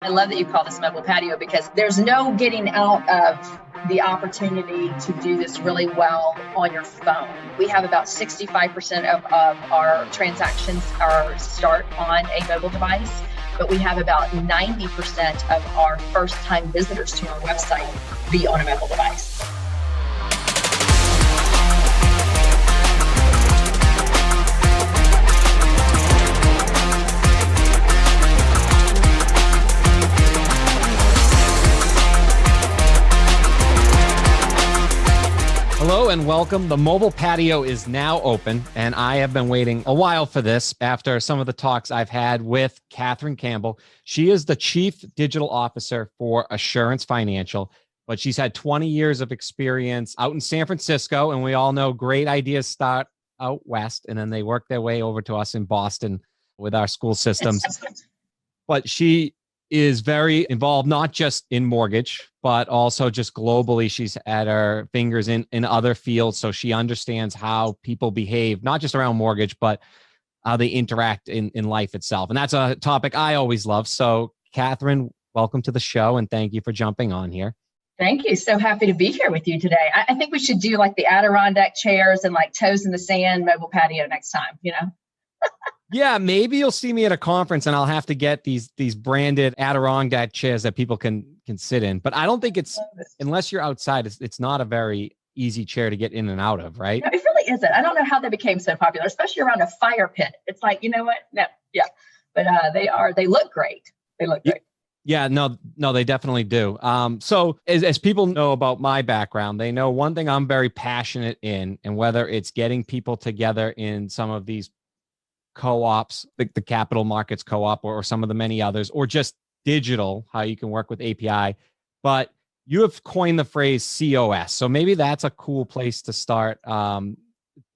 I love that you call this mobile patio because there's no getting out of the opportunity to do this really well on your phone. We have about 65% of our transactions are start on a mobile device, but we have about 90% of our first-time visitors to our website be on a mobile device. Hello and welcome. The mobile patio is now open, and I have been waiting a while for this after some of the talks I've had with Katherine Campbell. She is the Chief Digital Officer for Assurance Financial, but she's had 20 years of experience out in San Francisco, and we all know great ideas start out west, and then they work their way over to us in Boston with our school systems. But she is very involved, not just in mortgage, but also just globally. She's had her fingers in other fields. So she understands how people behave, not just around mortgage, but how they interact in life itself. And that's a topic I always love. So Katherine, welcome to the show. And thank you for jumping on here. Thank you. So happy to be here with you today. I think we should do like the Adirondack chairs and like toes in the sand mobile patio next time, you know? Yeah, maybe you'll see me at a conference and I'll have to get these branded Adirondack chairs that people can sit in. But I don't think it's, unless you're outside, it's not a very easy chair to get in and out of, right? No, it really isn't. I don't know how they became so popular, especially around a fire pit. It's like, you know what? No, yeah. But they look great. They look great. Yeah, no, they definitely do. So as people know about my background, they know one thing I'm very passionate in, and whether it's getting people together in some of these co-ops, like the capital markets co-op or some of the many others, or just digital, how you can work with API. But you have coined the phrase COS. So maybe that's a cool place to start.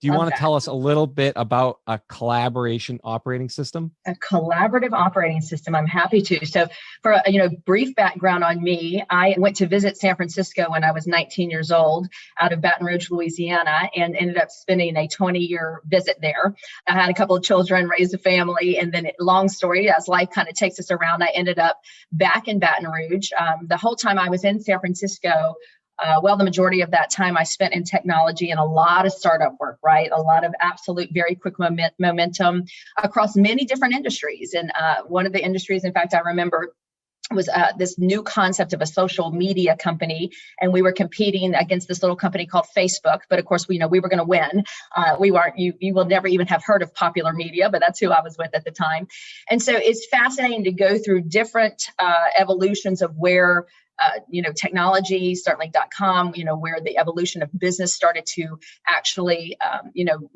Do you want to tell us a little bit about a collaboration operating system? A collaborative operating system. I'm happy to. So for a brief background on me, I went to visit San Francisco when I was 19 years old out of Baton Rouge, Louisiana, and ended up spending a 20-year visit there. I had a couple of children, raised a family, and then long story, as life kind of takes us around, I ended up back in Baton Rouge. The whole time I was in San Francisco, the majority of that time I spent in technology and a lot of startup work, right? A lot of absolute very quick momentum across many different industries. And one of the industries, in fact, I remember was this new concept of a social media company. And we were competing against this little company called Facebook. But of course, we were going to win. You will never even have heard of Popular Media, but that's who I was with at the time. And so it's fascinating to go through different evolutions of where technology, certainly .com, where the evolution of business started to actually,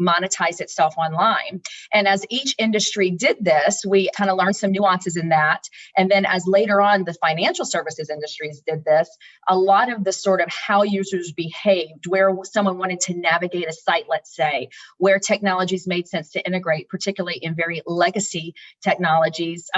monetize itself online. And as each industry did this, we kind of learned some nuances in that. And then as later on, the financial services industries did this, a lot of the sort of how users behaved, where someone wanted to navigate a site, let's say, where technologies made sense to integrate, particularly in very legacy technologies.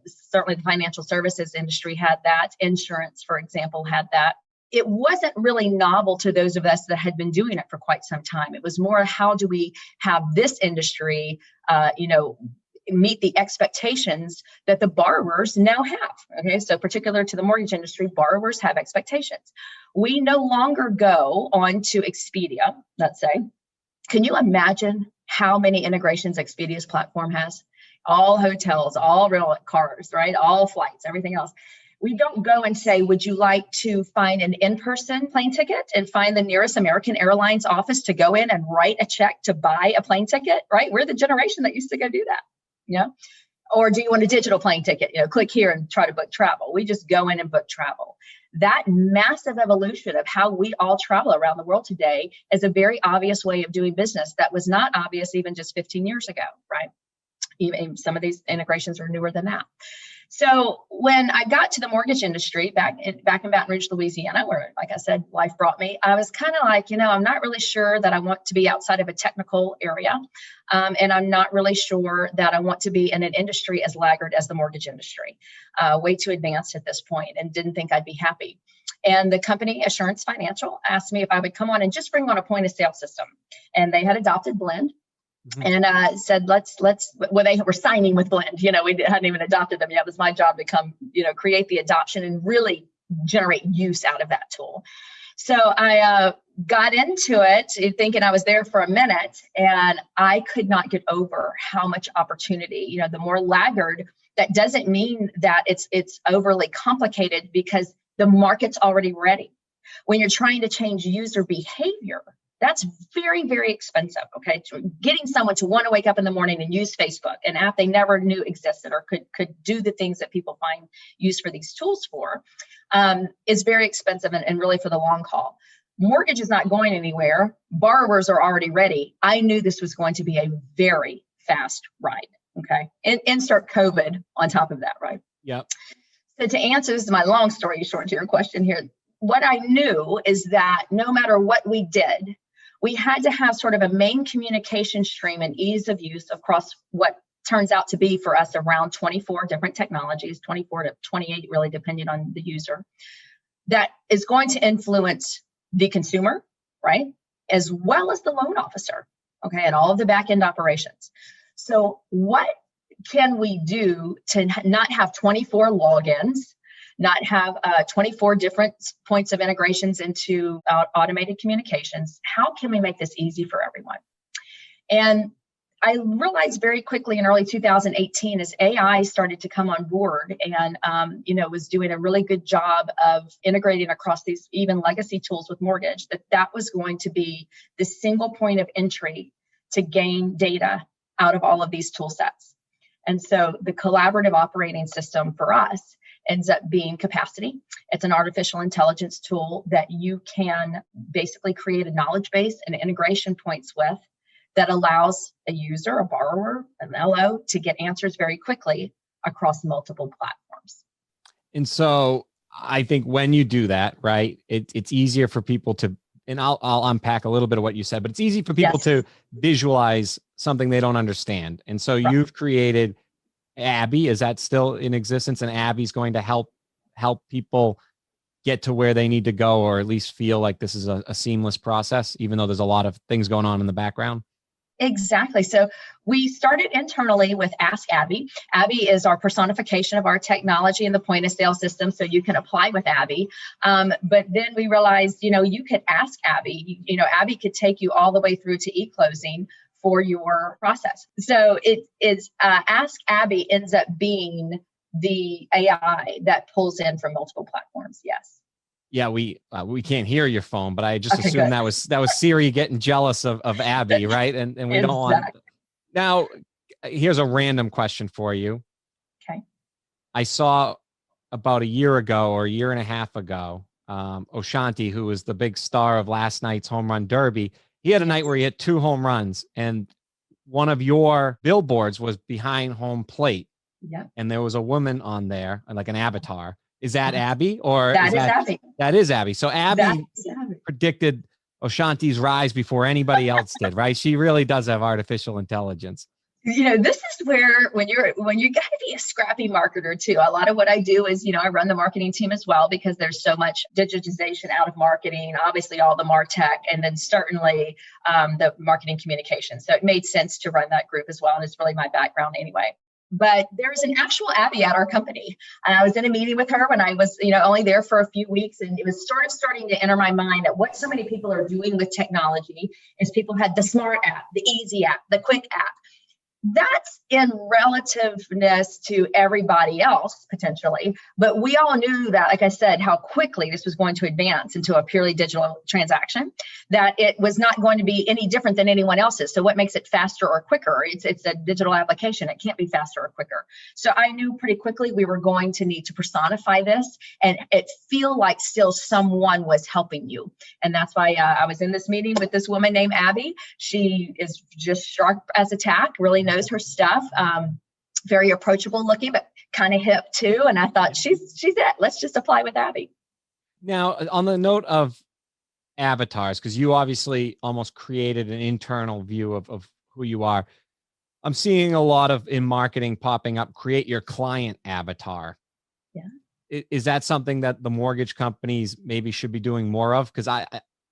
Certainly the financial services industry had that. Insurance, for example, had that. It wasn't really novel to those of us that had been doing it for quite some time. It was more, how do we have this industry, meet the expectations that the borrowers now have? Okay, so particular to the mortgage industry, borrowers have expectations. We no longer go on to Expedia, let's say. Can you imagine how many integrations Expedia's platform has? All hotels, all rental cars, right? All flights, everything else. We don't go and say, would you like to find an in-person plane ticket and find the nearest American Airlines office to go in and write a check to buy a plane ticket, right? We're the generation that used to go do that, Or do you want a digital plane ticket? Click here and try to book travel. We just go in and book travel. That massive evolution of how we all travel around the world today is a very obvious way of doing business that was not obvious even just 15 years ago, right? Even some of these integrations are newer than that. So when I got to the mortgage industry back in Baton Rouge, Louisiana, where, like I said, life brought me, I was kind of like, I'm not really sure that I want to be outside of a technical area. And I'm not really sure that I want to be in an industry as laggard as the mortgage industry, way too advanced at this point, and didn't think I'd be happy. And the company, Assurance Financial, asked me if I would come on and just bring on a point of sale system. And they had adopted Blend. Mhm. and said, well, they were signing with Blend. We hadn't even adopted them yet. It was my job to come, create the adoption and really generate use out of that tool. So I got into it thinking I was there for a minute, and I could not get over how much opportunity, the more laggard. That doesn't mean that it's overly complicated, because the market's already ready. When you're trying to change user behavior, that's very, very expensive. Okay. So getting someone to want to wake up in the morning and use Facebook, an app they never knew existed or could do the things that people find use for these tools for, is very expensive and really for the long haul. Mortgage is not going anywhere. Borrowers are already ready. I knew this was going to be a very fast ride. Okay. And insert COVID on top of that, right? Yep. So to answer, this is my long story short to your question here. What I knew is that no matter what we did, we had to have sort of a main communication stream and ease of use across what turns out to be for us around 24 different technologies, 24 to 28, really depending on the user, that is going to influence the consumer, right? As well as the loan officer, okay, and all of the back end operations. So what can we do to not have 24 logins, not have 24 different points of integrations into automated communications? How can we make this easy for everyone? And I realized very quickly in early 2018, as AI started to come on board and, was doing a really good job of integrating across these even legacy tools with mortgage, that was going to be the single point of entry to gain data out of all of these tool sets. And so the collaborative operating system for us ends up being Capacity. It's an artificial intelligence tool that you can basically create a knowledge base and integration points with that allows a user, a borrower, an LO to get answers very quickly across multiple platforms. And so I think when you do that, right, it's easier for people to, and I'll unpack a little bit of what you said, but it's easy for people to visualize something they don't understand. And so you've created Abby. Is that still in existence? And Abby's going to help people get to where they need to go, or at least feel like this is a seamless process, even though there's a lot of things going on in the background? Exactly. So we started internally with Ask Abby. Abby is our personification of our technology in the point of sale system. So you can apply with Abby. But then we realized, you could ask Abby, Abby could take you all the way through to e-closing for your process. So it's Ask Abby ends up being the AI that pulls in from multiple platforms. Yes. Yeah, we can't hear your phone, but I just assumed that was Siri getting jealous of Abby, right? And we don't want. Now, here's a random question for you. Okay. I saw about a year ago or a year and a half ago, Oshanti, who was the big star of last night's home run derby, he had a night where he hit 2 home runs, and one of your billboards was behind home plate. Yeah. And there was a woman on there, like an avatar. Is that Abby, or that is Abby? That is Abby. So Abby predicted Oshanti's rise before anybody else did, right? She really does have artificial intelligence. This is where when you got to be a scrappy marketer too. A lot of what I do is, I run the marketing team as well, because there's so much digitization out of marketing, obviously all the MarTech, and then certainly the marketing communication. So it made sense to run that group as well. And it's really my background anyway. But there's an actual Abby at our company. And I was in a meeting with her when I was, only there for a few weeks. And it was sort of starting to enter my mind that what so many people are doing with technology is people had the smart app, the easy app, the quick app. That's in relativeness to everybody else, potentially. But we all knew that, like I said, how quickly this was going to advance into a purely digital transaction, that it was not going to be any different than anyone else's. So what makes it faster or quicker? It's a digital application. It can't be faster or quicker. So I knew pretty quickly we were going to need to personify this and it feel like still someone was helping you. And that's why I was in this meeting with this woman named Abby. She is just sharp as a tack, really knows her stuff, very approachable looking, but kind of hip too. And I thought she's it. Let's just apply with Abby. Now, on the note of avatars, because you obviously almost created an internal view of who you are. I'm seeing a lot of in marketing popping up, create your client avatar. Yeah. Is that something that the mortgage companies maybe should be doing more of? Because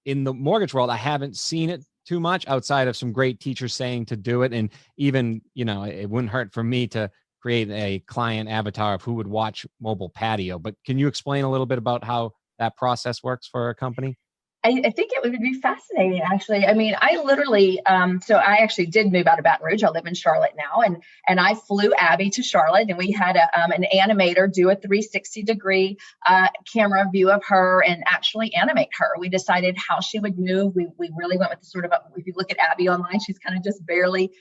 in the mortgage world, I haven't seen it too much outside of some great teachers saying to do it. And even, it wouldn't hurt for me to create a client avatar of who would watch Mobile Patio. But can you explain a little bit about how that process works for a company? I think it would be fascinating, actually. I mean, I literally, so I actually did move out of Baton Rouge. I live in Charlotte now, and I flew Abby to Charlotte, and we had an animator do a 360-degree camera view of her and actually animate her. We decided how she would move. We really went with the sort of, if you look at Abby online, she's kind of just barely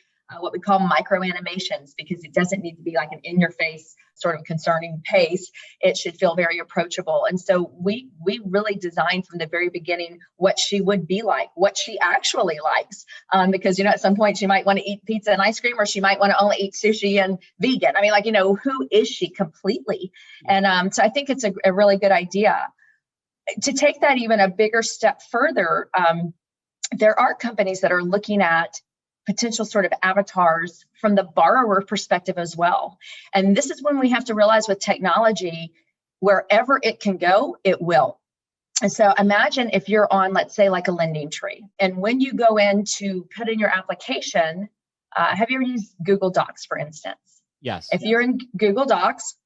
what we call micro animations, because it doesn't need to be like an in-your-face sort of concerning pace. It should feel very approachable. And so we really designed from the very beginning what she would be like, what she actually likes. Because, at some point she might want to eat pizza and ice cream, or she might want to only eat sushi and vegan. I mean, who is she completely? And so I think it's a really good idea. To take that even a bigger step further, there are companies that are looking at potential sort of avatars from the borrower perspective as well. And this is when we have to realize with technology, wherever it can go, it will. And so imagine if you're on, let's say, like a lending tree. And when you go in to put in your application, have you ever used Google Docs, for instance? Yes. If you're in Google Docs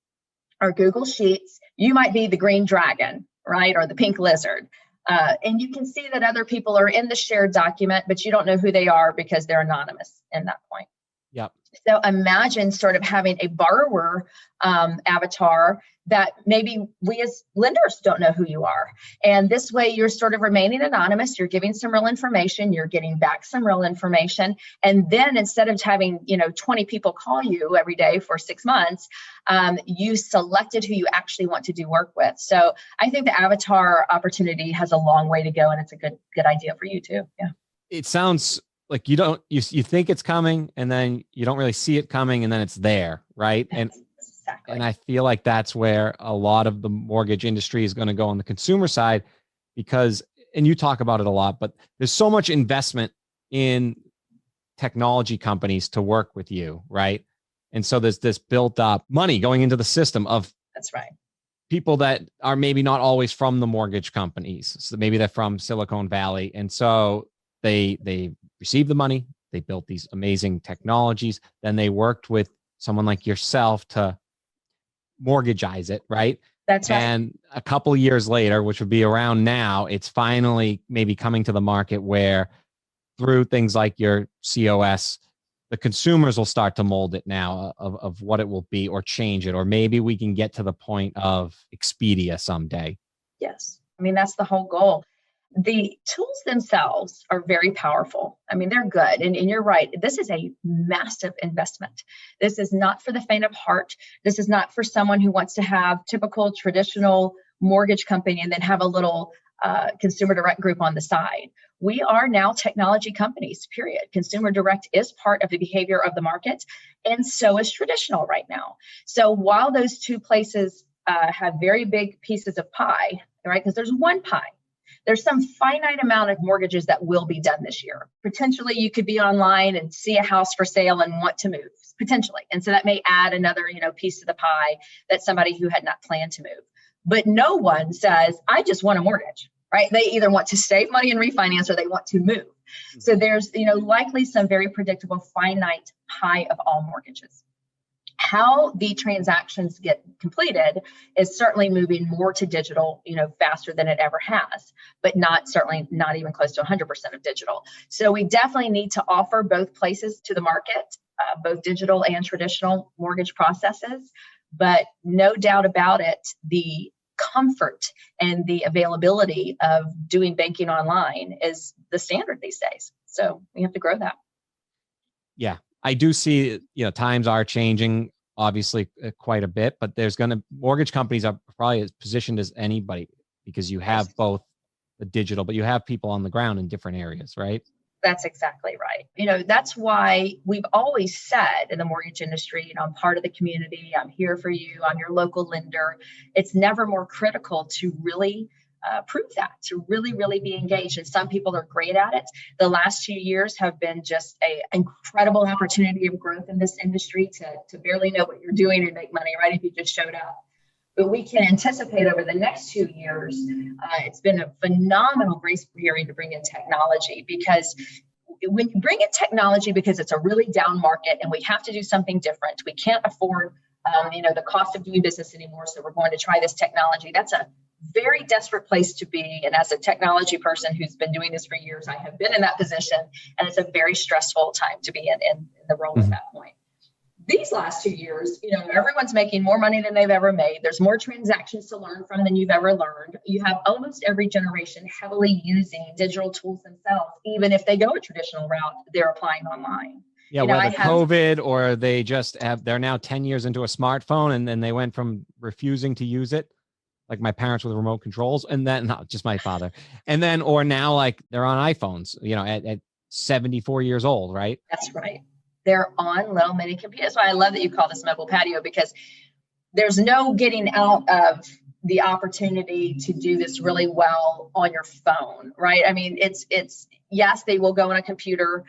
or Google Sheets, you might be the green dragon, right? Or the pink lizard. And you can see that other people are in the shared document, but you don't know who they are because they're anonymous in that point. Yep. So imagine sort of having a borrower avatar that maybe we as lenders don't know who you are. And this way you're sort of remaining anonymous. You're giving some real information. You're getting back some real information. And then instead of having, 20 people call you every day for 6 months, you selected who you actually want to do work with. So I think the avatar opportunity has a long way to go, and it's a good idea for you too. Yeah. It sounds like you think it's coming, and then you don't really see it coming, and then it's there, right? Exactly. And I feel like that's where a lot of the mortgage industry is going to go on the consumer side, because, and you talk about it a lot, but there's so much investment in technology companies to work with you, right? And so there's this built up money going into the system of That's right. people that are maybe not always from the mortgage companies. So maybe they're from Silicon Valley. And so they received the money, they built these amazing technologies, then they worked with someone like yourself to mortgageize it, right? That's right. And a couple of years later, which would be around now, it's finally maybe coming to the market where through things like your COS, the consumers will start to mold it now of what it will be, or change it, or maybe we can get to the point of Expedia someday. Yes. I mean, that's the whole goal. The tools themselves are very powerful. I mean, they're good. And you're right. This is a massive investment. This is not for the faint of heart. This is not for someone who wants to have typical traditional mortgage company and then have a little consumer direct group on the side. We are now technology companies, period. Consumer direct is part of the behavior of the market, and so is traditional right now. So while those two places have very big pieces of pie, right? Because there's one pie. There's some finite amount of mortgages that will be done this year. Potentially, you could be online and see a house for sale and want to move, potentially. And so that may add another, piece of the pie that somebody who had not planned to move. But no one says, I just want a mortgage, right? They either want to save money and refinance, or they want to move. So there's, likely some very predictable finite pie of all mortgages. How the transactions get completed is certainly moving more to digital, faster than it ever has, but certainly not even close to 100% of digital. So we definitely need to offer both places to the market, both digital and traditional mortgage processes. But no doubt about it, the comfort and the availability of doing banking online is the standard these days. So we have to grow that. Yeah. I do see, times are changing, obviously quite a bit, but mortgage companies are probably as positioned as anybody, because you have both the digital, but you have people on the ground in different areas, right? That's exactly right. That's why we've always said in the mortgage industry, I'm part of the community. I'm here for you. I'm your local lender. It's never more critical to really prove that, to really, really be engaged. And some people are great at it. The last few years have been just an incredible opportunity of growth in this industry to barely know what you're doing and make money, right? If you just showed up. But we can anticipate over the next 2 years, it's been a phenomenal grace period to bring in technology, because when you bring in technology, because it's a really down market and we have to do something different, we can't afford the cost of doing business anymore. So we're going to try this technology. That's a very desperate place to be. And as a technology person who's been doing this for years, I have been in that position, and it's a very stressful time to be in the role at that point. These last 2 years, everyone's making more money than they've ever made. There's more transactions to learn from than you've ever learned. You have almost every generation heavily using digital tools themselves. Even if they go a traditional route, they're applying online. Yeah, whether COVID or they're now 10 years into a smartphone, and then they went from refusing to use it, like my parents with remote controls, and then not just my father, and then or now like they're on iPhones, at 74 years old, right? That's right. They're on little mini computers. That's why I love that you call this mobile patio, because there's no getting out of the opportunity to do this really well on your phone, right? I mean, it's yes, they will go on a computer.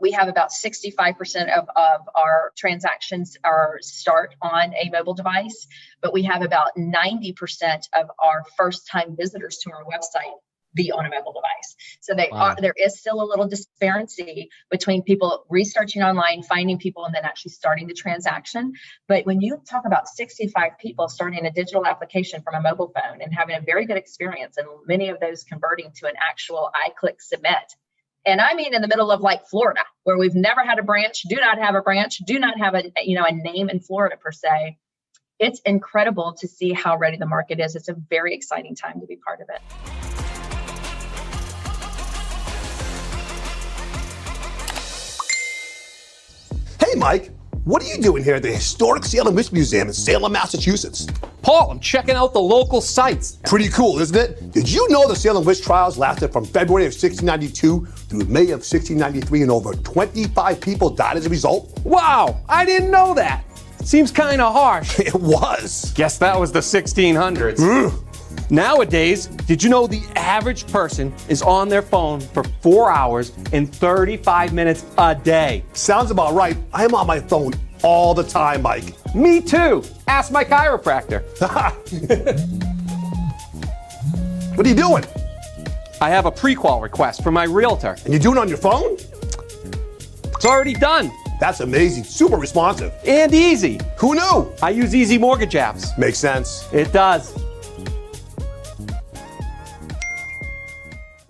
We have about 65% of our transactions start on a mobile device, but we have about 90% of our first-time visitors to our website be on a mobile device. So there is still a little disparity between people researching online, finding people, and then actually starting the transaction. But when you talk about 65 people starting a digital application from a mobile phone and having a very good experience, and many of those converting to an actual I-click submit. And I mean, in the middle of like Florida, where we've never had a branch, do not have a name in Florida per se. It's incredible to see how ready the market is. It's a very exciting time to be part of it. Hey, Mike, what are you doing here at the historic Salem Witch Museum in Salem, Massachusetts? Paul, I'm checking out the local sites. Pretty cool, isn't it? Did you know the Salem witch trials lasted from February of 1692 through May of 1693, and over 25 people died as a result? Wow, I didn't know that. Seems kind of harsh. It was. Guess that was the 1600s. Nowadays, did you know the average person is on their phone for 4 hours and 35 minutes a day? Sounds about right. I'm on my phone all the time, Mike. Me too. Ask my chiropractor. What are you doing? I have a pre-qual request from my realtor. And you doing it on your phone? It's already done. That's amazing. Super responsive. And easy. Who knew? I use easy mortgage apps. Makes sense. It does.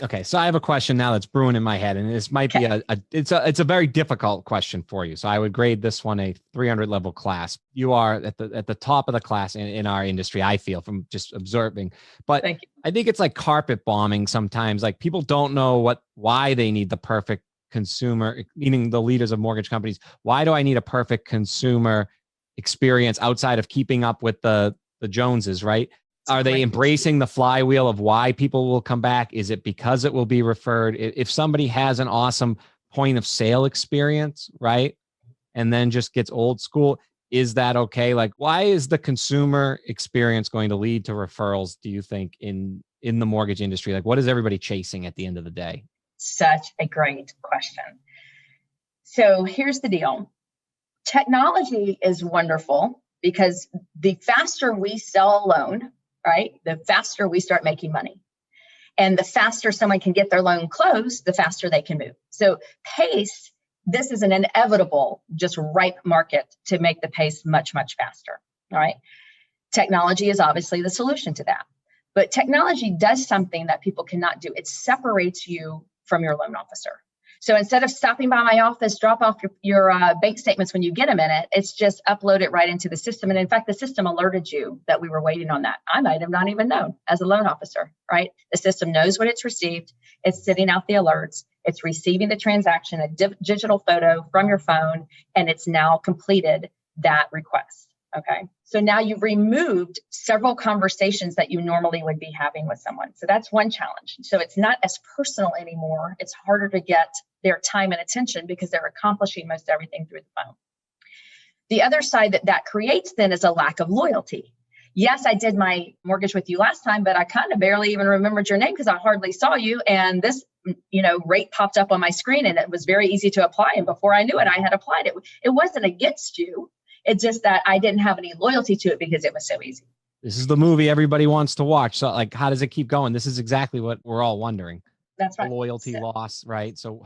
Okay, so I have a question now that's brewing in my head, and this might be it's a very difficult question for you. So I would grade this one a 300 level class. You are at the top of the class in our industry, I feel, from just observing. But I think it's like carpet bombing sometimes. Like people don't know why they need the perfect consumer, meaning the leaders of mortgage companies. Why do I need a perfect consumer experience outside of keeping up with the Joneses, right? Are they embracing the flywheel of why people will come back? Is it because it will be referred? If somebody has an awesome point of sale experience, right, and then just gets old school, is that okay? Like, why is the consumer experience going to lead to referrals, do you think, in the mortgage industry? Like, what is everybody chasing at the end of the day? Such a great question. So here's the deal. Technology is wonderful because the faster we sell a loan, right, the faster we start making money. And the faster someone can get their loan closed, the faster they can move. So pace, this is an inevitable, just ripe market to make the pace much, much faster. All right. Technology is obviously the solution to that. But technology does something that people cannot do. It separates you from your loan officer. So instead of stopping by my office, drop off your bank statements when you get a minute, it's just upload it right into the system. And in fact, the system alerted you that we were waiting on that. I might have not even known as a loan officer, right? The system knows what it's received. It's sending out the alerts. It's receiving the transaction, a digital photo from your phone, and it's now completed that request. Okay. So now you've removed several conversations that you normally would be having with someone. So that's one challenge. So it's not as personal anymore. It's harder to get their time and attention because they're accomplishing most everything through the phone. The other side that creates then is a lack of loyalty. Yes, I did my mortgage with you last time, but I kind of barely even remembered your name because I hardly saw you. And this, rate popped up on my screen and it was very easy to apply. And before I knew it, I had applied it. It wasn't against you. It's just that I didn't have any loyalty to it because it was so easy. this is the movie everybody wants to watch. So like, how does it keep going? This is exactly what we're all wondering. That's right. The loyalty loss, right? So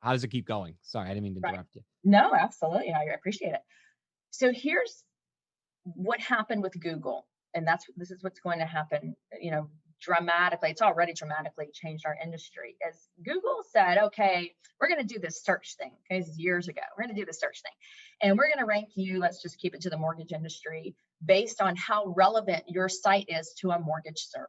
how does it keep going? Sorry, I didn't mean to interrupt you. No, absolutely. I appreciate it. So here's what happened with Google. And this is what's going to happen, dramatically. It's already dramatically changed our industry. As Google said, okay, we're going to do this search thing. Okay, this is years ago. We're going to do this search thing. And we're going to rank you, let's just keep it to the mortgage industry, based on how relevant your site is to a mortgage search.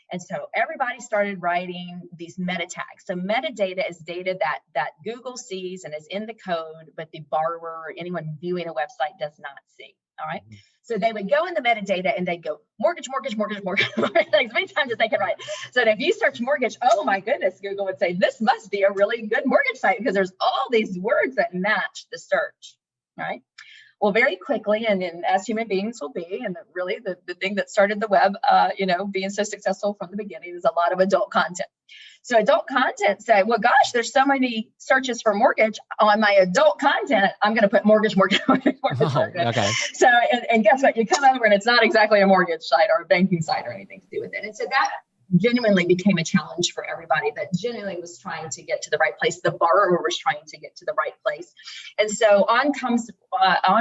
And so everybody started writing these meta tags. So metadata is data that Google sees and is in the code, but the borrower or anyone viewing a website does not see. All right. So they would go in the metadata and they'd go mortgage, as many times as they could write. So that if you search mortgage, oh my goodness, Google would say, this must be a really good mortgage site because there's all these words that match the search. All right. Well, very quickly, and as human beings will be, and really the thing that started the web, being so successful from the beginning is a lot of adult content. So adult content said, well, gosh, there's so many searches for mortgage on my adult content. I'm going to put mortgage. Okay. So, and guess what? You come over and it's not exactly a mortgage site or a banking site or anything to do with it. And so that genuinely became a challenge for everybody that genuinely was trying to get to the right place. The borrower was trying to get to the right place. And so on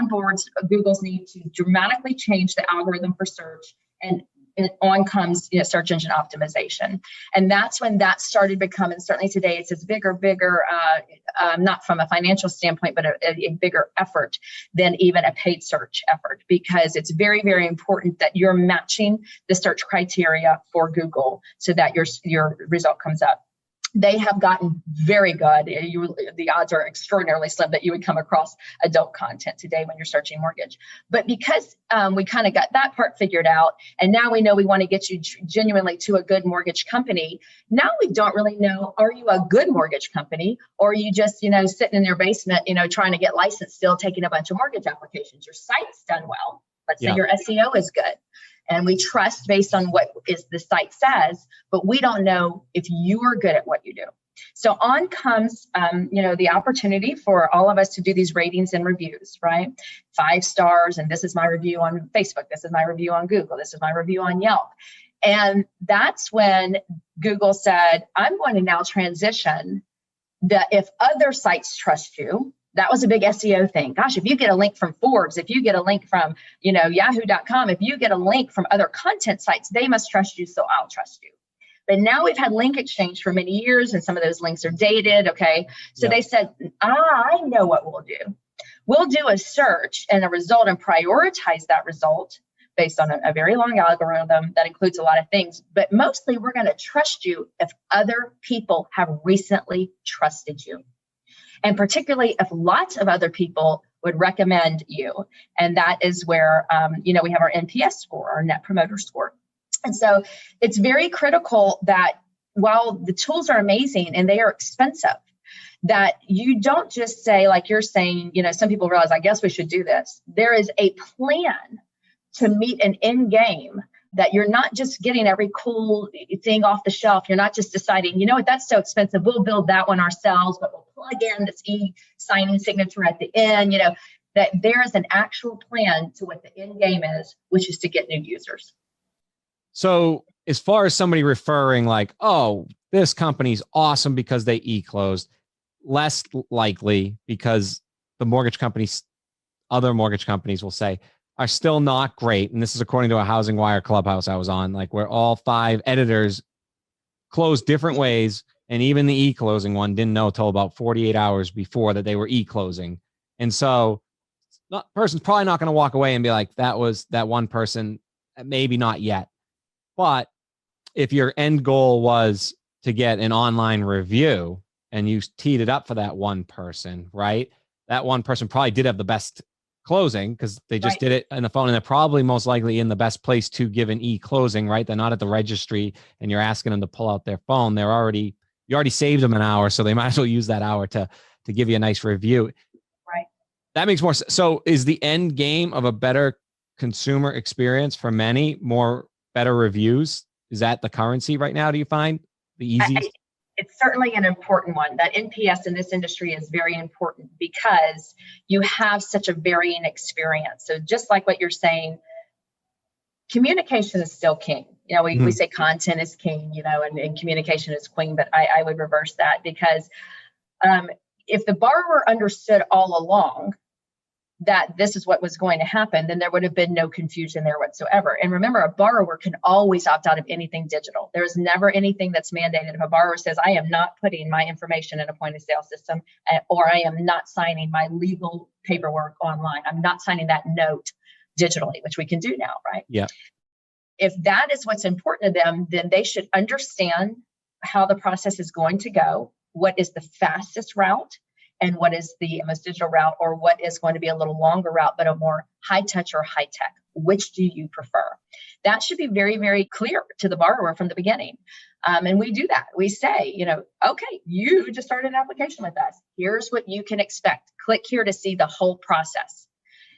boards, Google's need to dramatically change the algorithm for search, and on comes search engine optimization. And that's when that started becoming, certainly today, it's this bigger, not from a financial standpoint, but a bigger effort than even a paid search effort, because it's very, very important that you're matching the search criteria for Google so that your result comes up. They have gotten very good. The odds are extraordinarily slim that you would come across adult content today when you're searching mortgage. But because we kind of got that part figured out, and now we know we want to get you genuinely to a good mortgage company, now we don't really know, are you a good mortgage company, or are you just, sitting in your basement, trying to get licensed, still taking a bunch of mortgage applications? Your site's done well. Let's say your SEO is good. And we trust based on what the site says, but we don't know if you are good at what you do. So on comes, the opportunity for all of us to do these ratings and reviews, right? 5 stars, and this is my review on Facebook. This is my review on Google. This is my review on Yelp. And that's when Google said, I'm going to now transition that if other sites trust you. That was a big SEO thing. Gosh, if you get a link from Forbes, if you get a link from, yahoo.com, if you get a link from other content sites, they must trust you, so I'll trust you. But now we've had link exchange for many years, and some of those links are dated, okay? So They said, I know what we'll do. We'll do a search and a result and prioritize that result based on a very long algorithm that includes a lot of things. But mostly we're going to trust you if other people have recently trusted you. And particularly if lots of other people would recommend you. And that is where, we have our NPS score, our Net Promoter Score. And so it's very critical that while the tools are amazing and they are expensive, that you don't just say, like you're saying, some people realize, I guess we should do this. There is a plan to meet an end game, that you're not just getting every cool thing off the shelf. You're not just deciding, that's so expensive, we'll build that one ourselves, but we'll plug in this e-signing signature at the end, that there is an actual plan to what the end game is, which is to get new users. So as far as somebody referring like, oh, this company's awesome because they e-closed, less likely because the other mortgage companies will say, are still not great. And this is according to a Housing Wire Clubhouse I was on, like where all 5 editors closed different ways. And even the e-closing one didn't know till about 48 hours before that they were e-closing. And so person's probably not going to walk away and be like, that was that one person, maybe not yet. But if your end goal was to get an online review and you teed it up for that one person, right? That one person probably did have the best closing because they just did it on the phone, and they're probably most likely in the best place to give an e-closing, right? They're not at the registry and you're asking them to pull out their phone. You already saved them an hour, so they might as well use that hour to give you a nice review. Right. That makes more sense. So is the end game of a better consumer experience for many better reviews? Is that the currency right now, do you find? The easiest? It's certainly an important one. That NPS in this industry is very important because you have such a varying experience. So just like what you're saying, communication is still king. We say content is king, and communication is queen, but I would reverse that, because if the borrower understood all along that this is what was going to happen, then there would have been no confusion there whatsoever. And remember, a borrower can always opt out of anything digital. There is never anything that's mandated. If a borrower says, I am not putting my information in a point of sale system, or I am not signing my legal paperwork online, I'm not signing that note digitally, which we can do now, right? Yeah. If that is what's important to them, then they should understand how the process is going to go, what is the fastest route, and what is the most digital route, or what is going to be a little longer route, but a more high touch or high tech. Which do you prefer? That should be very, very clear to the borrower from the beginning. And we do that. We say, okay, you just started an application with us. Here's what you can expect. Click here to see the whole process.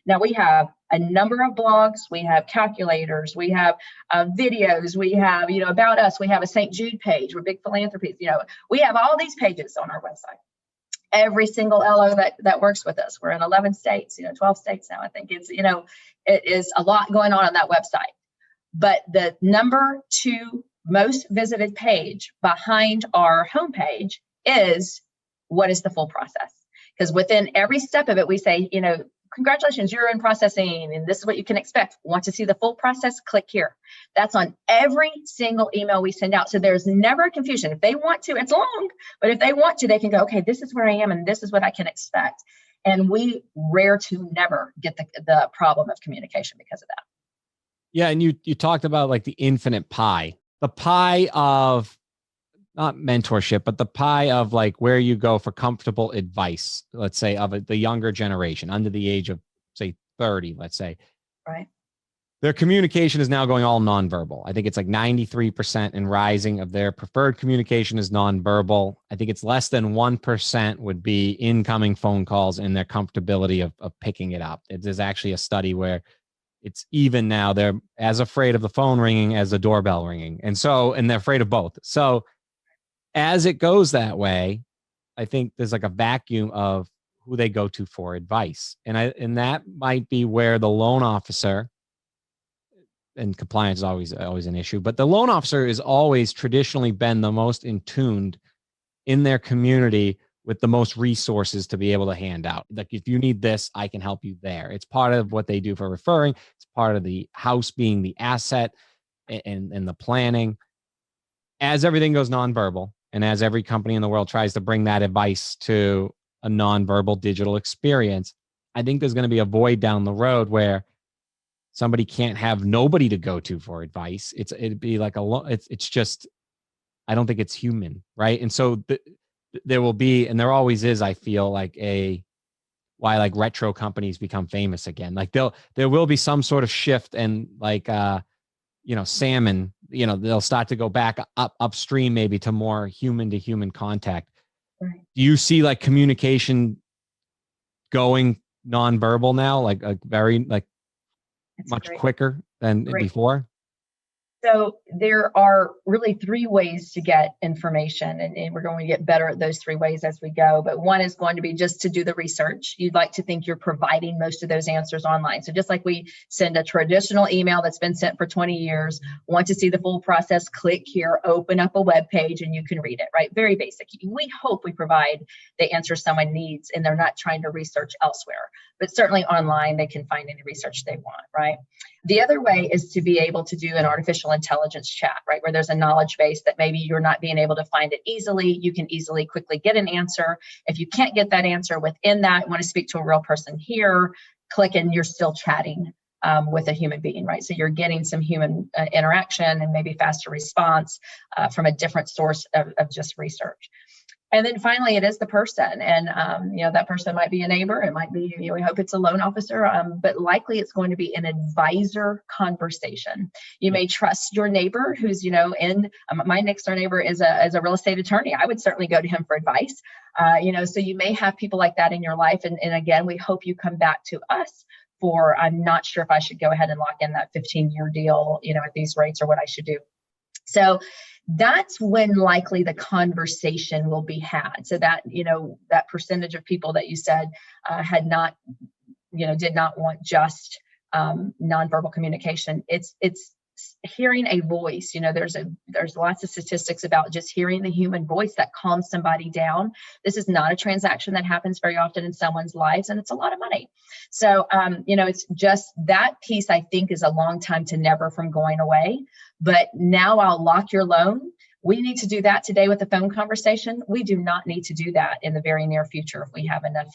Now we have a number of blogs, we have calculators, we have videos, we have, about us, we have a St. Jude page, we're big philanthropies, we have all these pages on our website. Every single LO that works with us. We're in 11 states, 12 states now. I think it's, it is a lot going on that website. But the number 2 most visited page behind our homepage is what is the full process? Because within every step of it, we say, congratulations, you're in processing, and this is what you can expect. Want to see the full process? Click here. That's on every single email we send out. So there's never a confusion. If they want to, it's long, but if they want to, they can go, okay, this is where I am, and this is what I can expect. And we rare to never get the problem of communication because of that. Yeah. And you talked about like the infinite pie, the pie of not mentorship, but the pie of like where you go for comfortable advice, let's say of the younger generation under the age of say 30, let's say. Right. Their communication is now going all nonverbal. I think it's like 93% and rising of their preferred communication is nonverbal. I think it's less than 1% would be incoming phone calls and their comfortability of picking it up. There's actually a study where it's even now they're as afraid of the phone ringing as the doorbell ringing. And they're afraid of both. So as it goes that way, I think there's like a vacuum of who they go to for advice. And that might be where the loan officer, and compliance is always an issue, but the loan officer is always traditionally been the most in tuned in their community with the most resources to be able to hand out. Like if you need this, I can help you there. It's part of what they do for referring. It's part of the house being the asset and the planning. As everything goes nonverbal, and as every company in the world tries to bring that advice to a nonverbal digital experience, I think there's going to be a void down the road where somebody can't have nobody to go to for advice. It'd be like it's just, I don't think it's human, right? And so there will be, and there always is, I feel like why like retro companies become famous again. Like there will be some sort of shift, and like salmon, they'll start to go back upstream maybe to more human to human contact. Right. Do you see like communication going nonverbal now, like very like That's much great. quicker than before? So there are really 3 ways to get information, and we're going to get better at those 3 ways as we go. But one is going to be just to do the research. You'd like to think you're providing most of those answers online. So just like we send a traditional email that's been sent for 20 years, want to see the full process, click here, open up a web page, and you can read it, right? Very basic. We hope we provide the answer someone needs, and they're not trying to research elsewhere. But certainly online, they can find any research they want, right? The other way is to be able to do an artificial intelligence chat, right? Where there's a knowledge base that maybe you're not being able to find it easily. You can easily, quickly get an answer. If you can't get that answer within that, want to speak to a real person here, click and you're still chatting with a human being, right? So you're getting some human interaction and maybe faster response from a different source of just research. And then finally, it is the person. And, that person might be a neighbor. It might be, we hope it's a loan officer, but likely it's going to be an advisor conversation. You may trust your neighbor who's, my next door neighbor is a real estate attorney. I would certainly go to him for advice. So you may have people like that in your life. And again, we hope you come back to us for, I'm not sure if I should go ahead and lock in that 15-year deal, at these rates, or what I should do. So that's when likely the conversation will be had. So that, that percentage of people that you said had not, did not want just nonverbal communication. It's hearing a voice. There's lots of statistics about just hearing the human voice that calms somebody down. This is not a transaction that happens very often in someone's lives, and it's a lot of money. So it's just that piece, I think, is a long time to never from going away. But now I'll lock your loan. We need to do that today with a phone conversation. We do not need to do that in the very near future if we have enough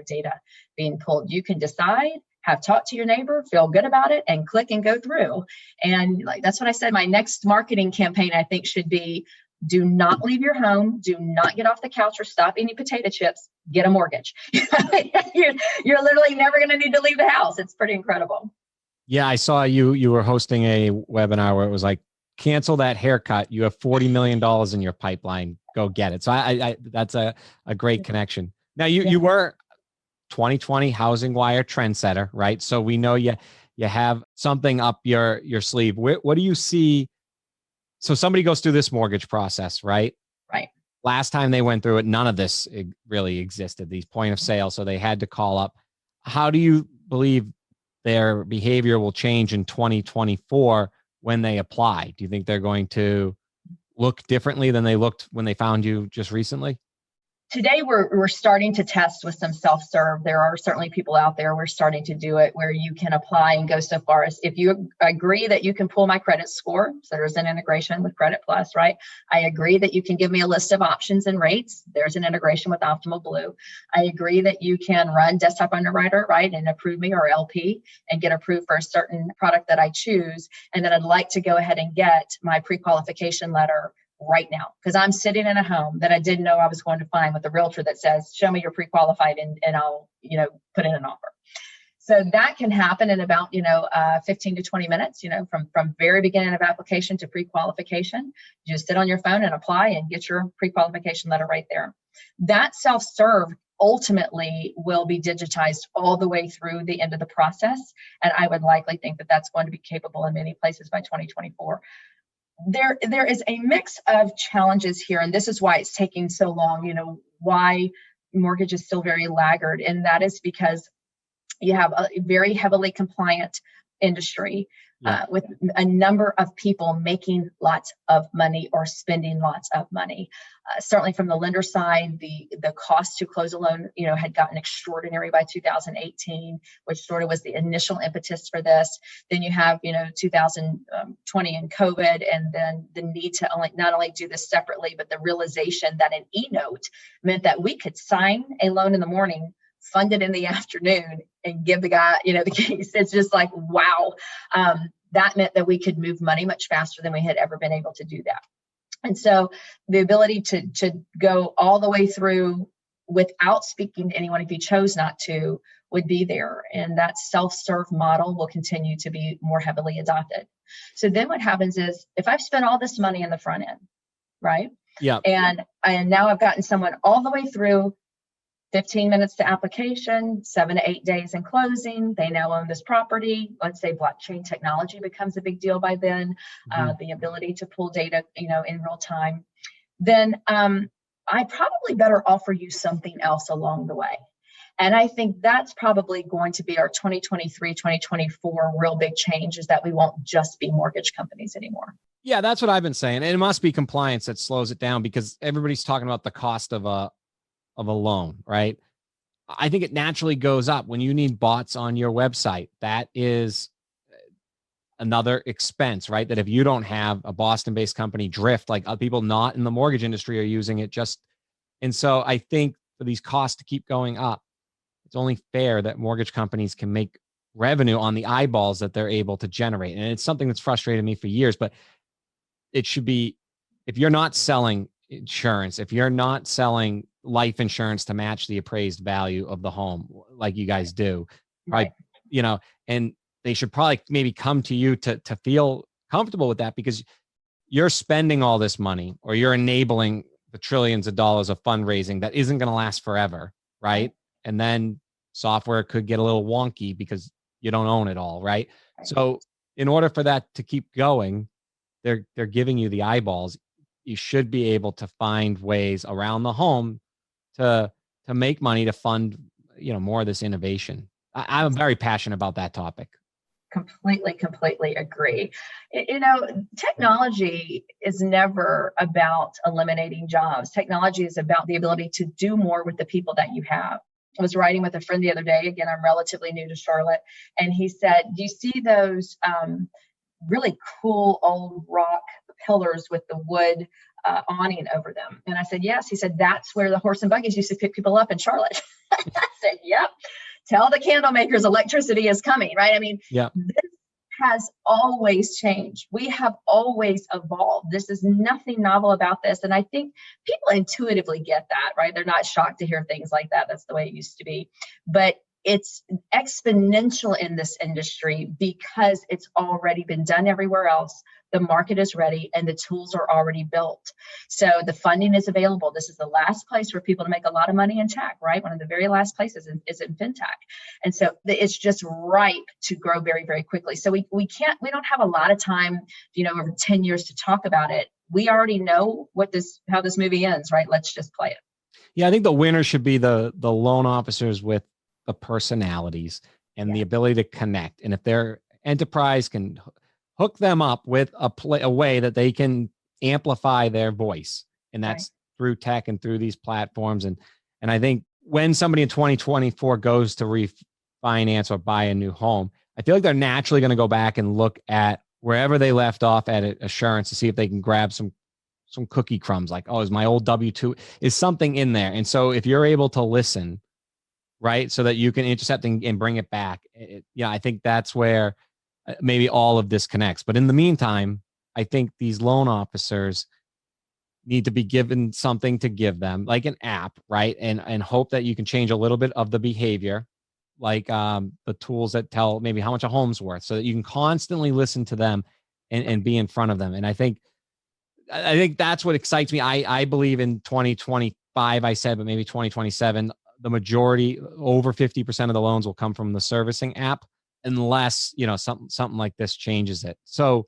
data being pulled. You can decide, have talked to your neighbor, feel good about it, and click and go through. And that's what I said. My next marketing campaign, I think, should be: do not leave your home. Do not get off the couch or stop eating potato chips. Get a mortgage. You're literally never going to need to leave the house. It's pretty incredible. Yeah, I saw you were hosting a webinar where it was like, cancel that haircut. You have $40 million in your pipeline. Go get it. So I that's a great connection. Now you were 2020 Housing Wire trendsetter, right? So we know you have something up your sleeve. What do you see? So somebody goes through this mortgage process, right? Right. Last time they went through it, none of this really existed, these point of sale. So they had to call up. How do you believe their behavior will change in 2024 when they apply? Do you think they're going to look differently than they looked when they found you just recently? Today, we're starting to test with some self-serve. There are certainly people out there. We're starting to do it where you can apply and go so far as, if you agree that you can pull my credit score, so there's an integration with Credit Plus, right? I agree that you can give me a list of options and rates. There's an integration with Optimal Blue. I agree that you can run Desktop Underwriter, right, and approve me, or LP, and get approved for a certain product that I choose. And then I'd like to go ahead and get my pre-qualification letter right now, because I'm sitting in a home that I didn't know I was going to find with a realtor that says, show me you're pre-qualified, and I'll, put in an offer. So that can happen in about, 15 to 20 minutes, from very beginning of application to pre-qualification. You just sit on your phone and apply and get your pre-qualification letter right there. That self-serve ultimately will be digitized all the way through the end of the process. And I would likely think that that's going to be capable in many places by 2024. There is a mix of challenges here, and this is why it's taking so long, why mortgage is still very laggard. And that is because you have a very heavily compliant industry with a number of people making lots of money or spending lots of money. Certainly from the lender side, the cost to close a loan, had gotten extraordinary by 2018, which sort of was the initial impetus for this. Then you have, 2020 and COVID, and then the need to not only do this separately, but the realization that an e-note meant that we could sign a loan in the morning, fund it in the afternoon, and give the guy, the keys. It's just like, wow. That meant that we could move money much faster than we had ever been able to do that. And so the ability to go all the way through without speaking to anyone, if you chose not to, would be there. And that self-serve model will continue to be more heavily adopted. So then what happens is, if I've spent all this money in the front end, right? Yeah. And now I've gotten someone all the way through, 15 minutes to application, 7 to 8 days in closing. They now own this property. Let's say blockchain technology becomes a big deal by then, the ability to pull data, in real time. Then I probably better offer you something else along the way. And I think that's probably going to be our 2023, 2024 real big change, is that we won't just be mortgage companies anymore. Yeah, that's what I've been saying. And it must be compliance that slows it down, because everybody's talking about the cost of a loan, right? I think it naturally goes up when you need bots on your website. That is another expense, right? That if you don't have a Boston-based company, Drift, like people not in the mortgage industry are using it and so I think for these costs to keep going up, it's only fair that mortgage companies can make revenue on the eyeballs that they're able to generate. And it's something that's frustrated me for years, but it should be, if you're not selling insurance, if you're not selling life insurance to match the appraised value of the home, like you guys do, right? And they should probably maybe come to you to feel comfortable with that, because you're spending all this money, or you're enabling the trillions of dollars of fundraising that isn't going to last forever, right? And then software could get a little wonky because you don't own it all, right? So in order for that to keep going, they're giving you the eyeballs. You should be able to find ways around the home to make money to fund, more of this innovation. I'm very passionate about that topic. Completely agree. Technology is never about eliminating jobs. Technology is about the ability to do more with the people that you have. I was riding with a friend the other day. Again, I'm relatively new to Charlotte. And he said, do you see those really cool old rock pillars with the wood awning over them? And I said, yes. He said, that's where the horse and buggies used to pick people up in Charlotte. I said, yep. Tell the candle makers electricity is coming, right? I mean, this has always changed. We have always evolved. This is nothing novel about this. And I think people intuitively get that, right? They're not shocked to hear things like that. That's the way it used to be. But it's exponential in this industry because it's already been done everywhere else. The market is ready and the tools are already built. So the funding is available. This is the last place for people to make a lot of money in tech, right? One of the very last places is in fintech. And so it's just ripe to grow very, very quickly. So we don't have a lot of time, over 10 years to talk about it. We already know how this movie ends, right? Let's just play it. Yeah, I think the winner should be the loan officers with the personalities and the ability to connect. And if their enterprise can hook them up with a way that they can amplify their voice, and that's through tech and through these platforms. And I think when somebody in 2024 goes to refinance or buy a new home, I feel like they're naturally going to go back and look at wherever they left off at Assurance to see if they can grab some cookie crumbs, like, oh, is my old W-2, is something in there? And so if you're able to listen, right, so that you can intercept and bring it back, I think that's where maybe all of this connects. But in the meantime, I think these loan officers need to be given something to give them, like an app, right? And hope that you can change a little bit of the behavior, like the tools that tell maybe how much a home's worth, so that you can constantly listen to them and be in front of them. And I think that's what excites me. I believe in 2025, I said, but maybe 2027, the majority, over 50% of the loans will come from the servicing app, unless, something like this changes it. So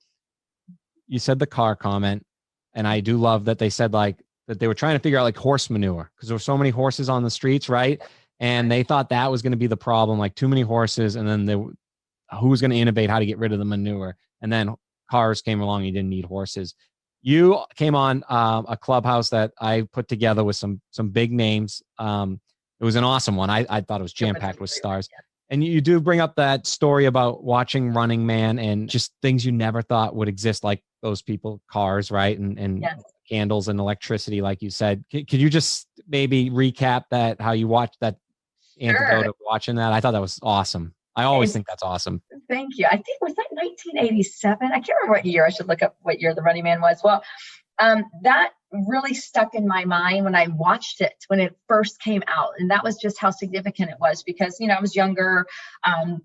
you said the car comment, and I do love that they said that they were trying to figure out like horse manure, because there were so many horses on the streets, right? And they thought that was going to be the problem, like too many horses. And then who was going to innovate how to get rid of the manure? And then cars came along, you didn't need horses. You came on a clubhouse that I put together with some big names. It was an awesome one. I thought it was jam-packed with stars. And you do bring up that story about watching Running Man and just things you never thought would exist, like those people, cars, right? And candles and electricity, like you said. Could you just maybe recap that, how you watched that antidote of watching that? I thought that was awesome. I always think that's awesome. Thank you. I think, was that 1987? I can't remember what year. I should look up what year the Running Man was. Well, that really stuck in my mind when I watched it when it first came out. And that was just how significant it was because, I was younger.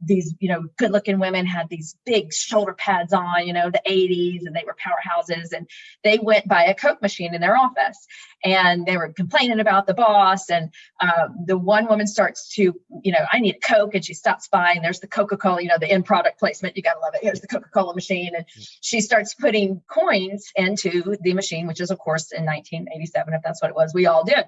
These, good looking women had these big shoulder pads on, the 80s, and they were powerhouses, and they went by a Coke machine in their office and they were complaining about the boss. And the one woman starts to, I need a Coke, and she stops by and there's the Coca-Cola, the end product placement. You got to love it. Here's the Coca-Cola machine. And she starts putting coins into the machine, which is of course in 1987, if that's what it was, we all did.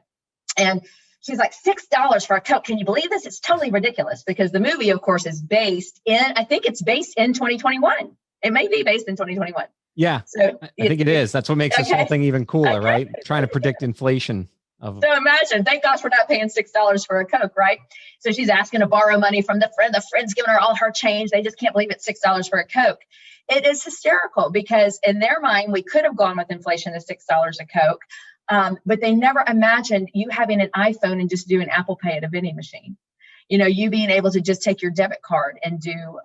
And she's like, $6 for a Coke. Can you believe this? It's totally ridiculous because the movie, of course, is based in, I think it's based in 2021. It may be based in 2021. Yeah, so I think it is. That's what makes this whole thing even cooler, right? Trying to predict inflation. So imagine, thank gosh we're not paying $6 for a Coke, right? So she's asking to borrow money from the friend. The friend's giving her all her change. They just can't believe it's $6 for a Coke. It is hysterical because in their mind, we could have gone with inflation to $6 a Coke, but they never imagined you having an iPhone and just doing Apple Pay at a vending machine. You being able to just take your debit card and do,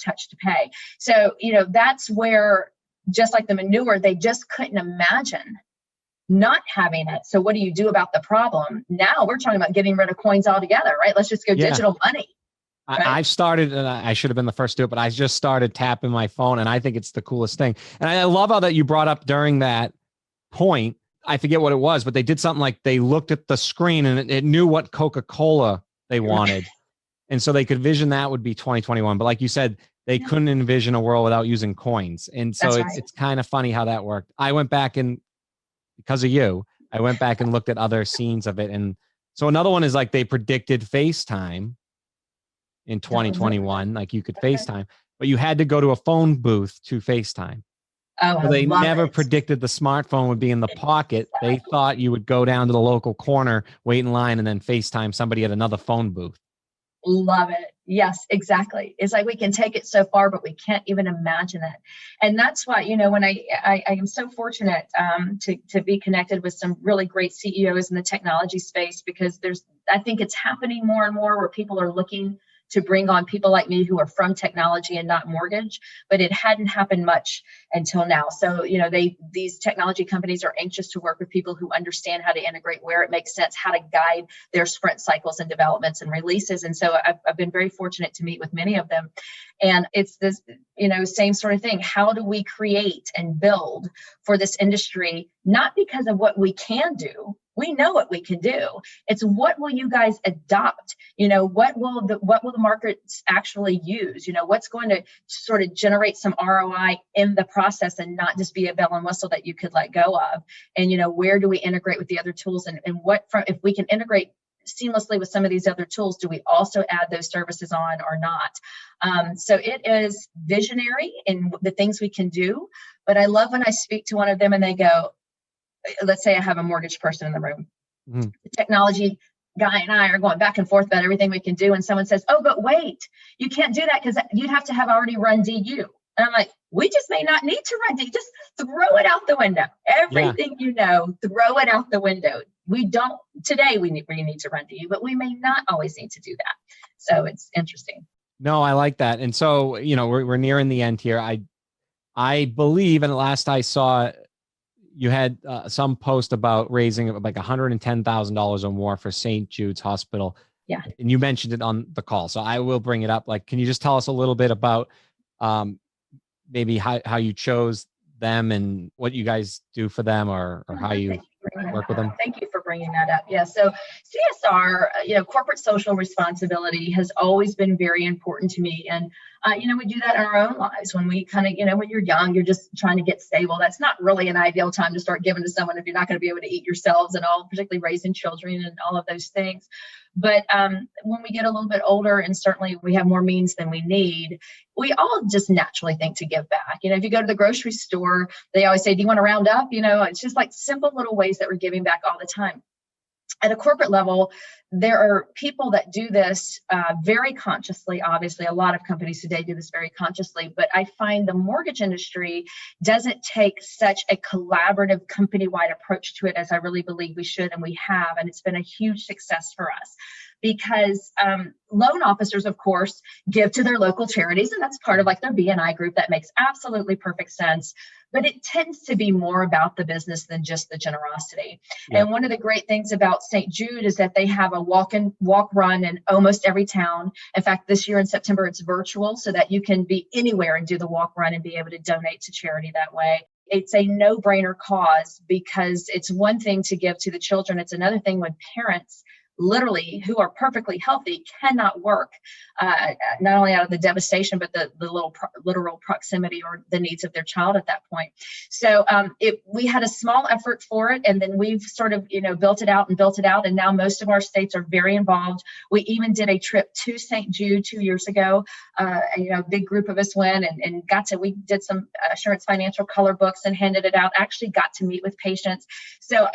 touch to pay. So, that's where, just like the manure, they just couldn't imagine not having it. So what do you do about the problem? Now we're talking about getting rid of coins altogether, right? Let's just go digital money. Right? I've started, and I should have been the first to do it, but I just started tapping my phone, and I think it's the coolest thing. And I love how that you brought up during that point, I forget what it was, but they did something like they looked at the screen and it knew what Coca-Cola they wanted. And so they could vision that would be 2021. But like you said, they couldn't envision a world without using coins. And so it's kind of funny how that worked. I went back and, because of you, I went back and looked at other scenes of it. And so another one is like they predicted FaceTime in 2021, like you could FaceTime. but you had to go to a phone booth to FaceTime. Oh, So they I love never it. predicted the smartphone would be in the pocket. They thought you would go down to the local corner, wait in line, and then FaceTime somebody at another phone booth. Love it. Yes, exactly. It's like we can take it so far, but we can't even imagine it. And that's why, when I am so fortunate to be connected with some really great CEOs in the technology space, because I think it's happening more and more where people are looking to bring on people like me who are from technology and not mortgage, but it hadn't happened much until now. So, these technology companies are anxious to work with people who understand how to integrate where it makes sense, how to guide their sprint cycles and developments and releases. And so I've been very fortunate to meet with many of them. And it's this, same sort of thing. How do we create and build for this industry? Not because of what we can do. We know what we can do. It's what will you guys adopt? What will the markets actually use? What's going to sort of generate some ROI in the process and not just be a bell and whistle that you could let go of? And, where do we integrate with the other tools? And if we can integrate seamlessly with some of these other tools, do we also add those services on or not? So it is visionary in the things we can do. But I love when I speak to one of them and they go, let's say I have a mortgage person in the room. The technology guy and I are going back and forth about everything we can do. And someone says, oh, but wait, you can't do that because you'd have to have already run DU. And I'm like, we just may not need to run DU. Just throw it out the window. Everything throw it out the window. We don't, today we need to run DU, but we may not always need to do that. So it's interesting. No, I like that. And so, we're nearing the end here. I believe, and last I saw, you had some post about raising like $110,000 or more for St. Jude's Hospital. Yeah. And you mentioned it on the call. So I will bring it up. Like, can you just tell us a little bit about maybe how you chose them and what you guys do for them or how you work with them? Thank you for bringing that up. Yeah. So CSR, corporate social responsibility has always been very important to me. And, we do that in our own lives when we kind of, when you're young, you're just trying to get stable. That's not really an ideal time to start giving to someone if you're not going to be able to eat yourselves and all, particularly raising children and all of those things. But when we get a little bit older and certainly we have more means than we need, we all just naturally think to give back. If you go to the grocery store, they always say, do you want to round up? It's just like simple little ways that we're giving back all the time. At a corporate level, there are people that do this very consciously. Obviously, a lot of companies today do this very consciously, but I find the mortgage industry doesn't take such a collaborative company-wide approach to it as I really believe we should, and we have, and it's been a huge success for us. Because loan officers, of course, give to their local charities, and that's part of like their BNI group. That makes absolutely perfect sense. But it tends to be more about the business than just the generosity. Yeah. And one of the great things about St. Jude is that they have a walk run in almost every town. In fact, this year in September, it's virtual so that you can be anywhere and do the walk run and be able to donate to charity that way. It's a no-brainer cause because it's one thing to give to the children. It's another thing when parents literally who are perfectly healthy cannot work, not only out of the devastation, but the literal proximity or the needs of their child at that point. So we had a small effort for it, and then we've sort of, built it out. And now most of our states are very involved. We even did a trip to St. Jude 2 years ago. A big group of us went and we did some Assurance Financial color books and handed it out, actually got to meet with patients. So,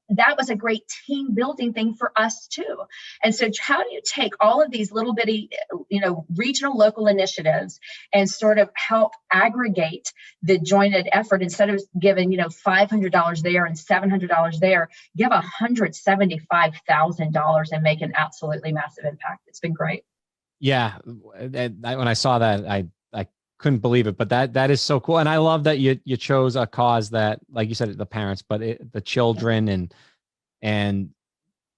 that was a great team building thing for us too. And so how do you take all of these little bitty, regional local initiatives and sort of help aggregate the jointed effort instead of giving, $500 there and $700 there, give $175,000 and make an absolutely massive impact. It's been great. Yeah. When I saw that, I couldn't believe it, but that is so cool. And I love that you chose a cause that, like you said, the parents, but the children and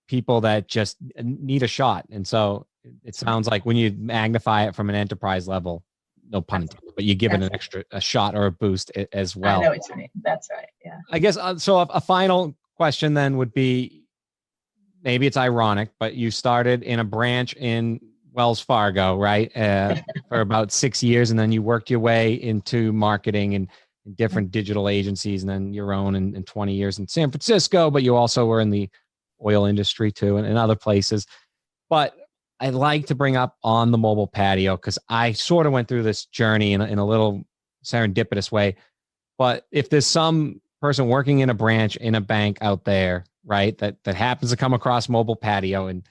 people that just need a shot. And so it sounds like when you magnify it from an enterprise level, no pun intended, but you give it a shot or a boost as well. I know what you mean. That's right. Yeah. I guess, so a final question then would be, maybe it's ironic, but you started in a branch in Wells Fargo, right? For about 6 years. And then you worked your way into marketing and different digital agencies, and then your own in 20 years in San Francisco, but you also were in the oil industry too and other places. But I like to bring up on the mobile patio, because I sort of went through this journey in a little serendipitous way. But if there's some person working in a branch in a bank out there, right, that happens to come across mobile patio and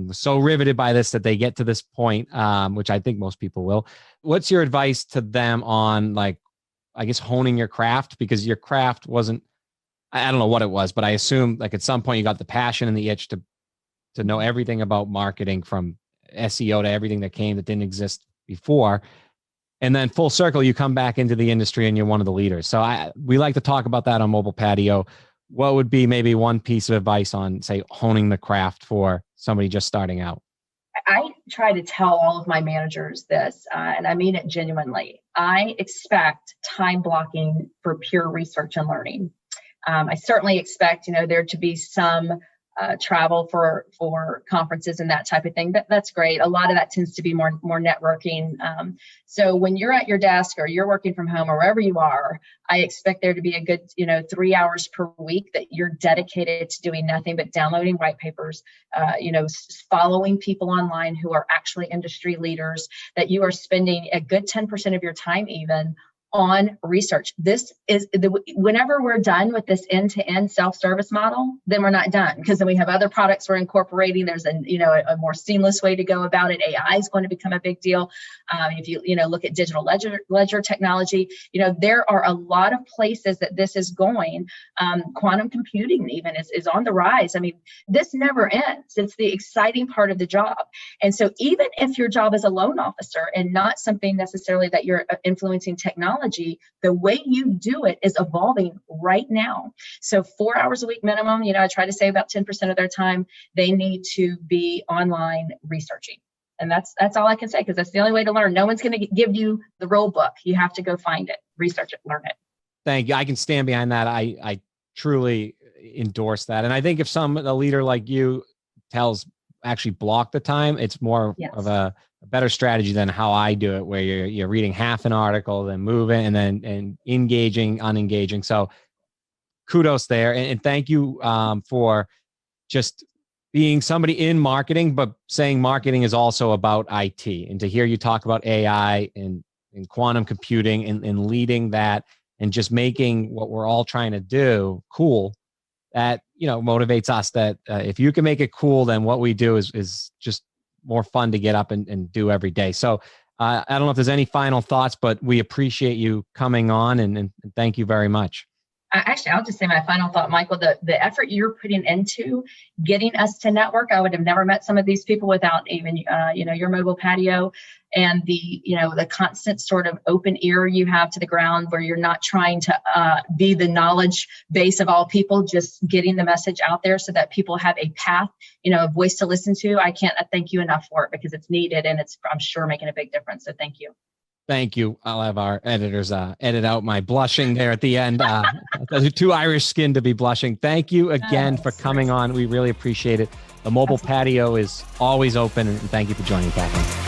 was so riveted by this that they get to this point, which I think most people will. What's your advice to them on, like, I guess, honing your craft? Because your craft wasn't, I don't know what it was, but I assume like at some point you got the passion and the itch to know everything about marketing, from SEO to everything that didn't exist before. And then full circle, you come back into the industry and you're one of the leaders. So we like to talk about that on mobile patio. What would be maybe one piece of advice on, say, honing the craft for somebody just starting out? I try to tell all of my managers this, and I mean it genuinely. I expect time blocking for pure research and learning. I certainly expect, there to be some travel for conferences and that type of thing. That's great. A lot of that tends to be more networking. So when you're at your desk or you're working from home or wherever you are, I expect there to be a good, 3 hours per week that you're dedicated to doing nothing but downloading white papers, following people online who are actually industry leaders, that you are spending a good 10% of your time even on research. This is whenever we're done with this end-to-end self-service model, then we're not done, because then we have other products we're incorporating. There's a more seamless way to go about it. AI is going to become a big deal. If you look at digital ledger technology, there are a lot of places that this is going. Quantum computing even is on the rise. I mean, this never ends. It's the exciting part of the job. And so even if your job is a loan officer and not something necessarily that you're influencing technology, the way you do it is evolving right now. So 4 hours a week minimum, I try to say about 10% of their time, they need to be online researching. And that's all I can say, because that's the only way to learn. No one's going to give you the rule book. You have to go find it, research it, learn it. Thank you. I can stand behind that. I truly endorse that. And I think if a leader like you actually block the time, it's more of a better strategy than how I do it, where you're reading half an article, then moving, and engaging, unengaging. So kudos there. And thank you for just being somebody in marketing, but saying marketing is also about IT. And to hear you talk about AI and quantum computing and leading that, and just making what we're all trying to do cool, that motivates us, that if you can make it cool, then what we do is just more fun to get up and do every day. So I don't know if there's any final thoughts, but we appreciate you coming on, and thank you very much. Actually, I'll just say my final thought, Michael. The effort you're putting into getting us to network, I would have never met some of these people without even your mobile patio, and the constant sort of open ear you have to the ground, where you're not trying to be the knowledge base of all people, just getting the message out there so that people have a path, a voice to listen to. I can't thank you enough for it, because it's needed, and it's, I'm sure, making a big difference. So thank you. Thank you. I'll have our editors edit out my blushing there at the end. Too Irish skin to be blushing. Thank you again for coming on. We really appreciate it. The mobile patio is always open, and thank you for joining, Katherine.